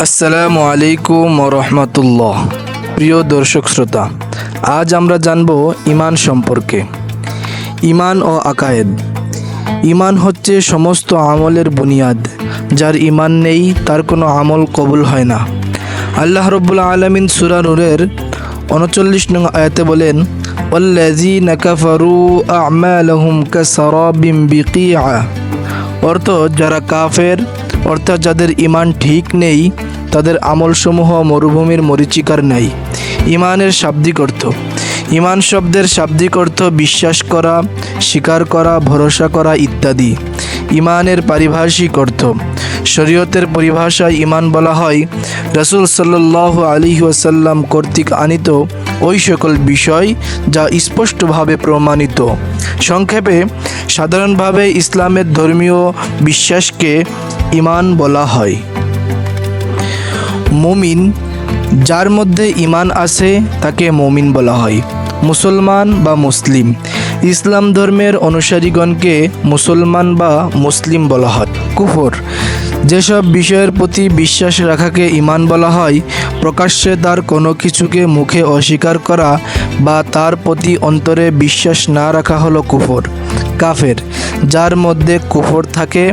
আসসালামু আলাইকুম রহমতুল্লাহ। প্রিয় দর্শক শ্রোতা, আজ আমরা জানব ঈমান সম্পর্কে। ঈমান ও আকায়েদ। ঈমান হচ্ছে সমস্ত আমলের বুনিয়াদ। যার ঈমান নেই তার কোনো আমল কবুল হয় না। আল্লাহ রব্বুল আলামিন সূরা নূরের ৩৯ নং আয়াতে বলেন, ওয়াল্লাযীনা কাফারু আ'মালুহুম কাসারাবিন বিকিআ। অর্থ, যারা কাফের অর্থাৎ যাদের ঈমান ঠিক নেই তাদের আমলসমূহ মরুভূমির মরীচিকার ন্যায়। ঈমানের শাব্দিক অর্থ। ঈমান শব্দের শাব্দিক অর্থ বিশ্বাস করা, স্বীকার করা, ভরসা করা ইত্যাদি। ঈমানের পারিভাষিক অর্থ। শরীয়তের পরিভাষায় ঈমান বলা হয় রাসূল সাল্লাল্লাহু আলাইহি ওয়াসাল্লাম কর্তৃক আনিত ওই সকল বিষয় যা স্পষ্টভাবে প্রমাণিত। সংক্ষেপে, সাধারণভাবে ইসলামের ধর্মীয় বিশ্বাসকে ঈমান বলা হয়। মুমিন, যার মধ্যে ঈমান আছে তাকে মুমিন বলা হয়। মুসলমান বা মুসলিম, ইসলাম ধর্মের অনুসারীগণকে মুসলমান বা মুসলিম বলা হয়। কুফর, যেসব বিষয়ের প্রতি বিশ্বাস রাখাকে ঈমান বলা হয়। প্রকাশ্যে তার কোনো কিছুকে মুখে অস্বীকার করা বা তার প্রতি অন্তরে বিশ্বাস না রাখা হলো কুফর। কাফের, যার মধ্যে কুফর থাকে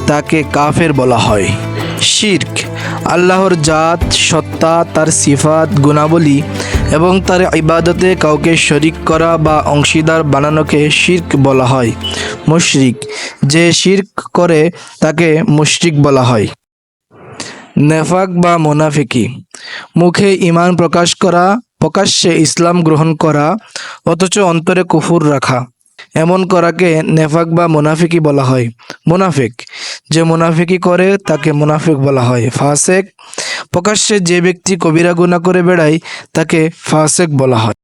তাকে কাফের বলা হয়। শিরক, আল্লাহর জাত, সত্তা, তার সিফাত, গুণাবলী এবং তার ইবাদতে কাউকে শরিক করা বা অংশীদার বানানোকে শিরক বলা হয়। মুশরিক, যে শিরক করে তাকে মুশরিক বলা হয়। নেফাক বা মুনাফিকি, মুখে ঈমান প্রকাশ করা, প্রকাশ্যে ইসলাম গ্রহণ করা অথচ অন্তরে কুফর রাখা, এমন করাকে নেফাক বা মুনাফিকি বলা হয়। মুনাফিক, যে মুনাফিকি করে তাকে মুনাফিক বলা হয়। ফাসেক, প্রকাশ্যে যে ব্যক্তি কবিরা গুনাহ করে বেড়ায় তাকে ফাসেক বলা হয়।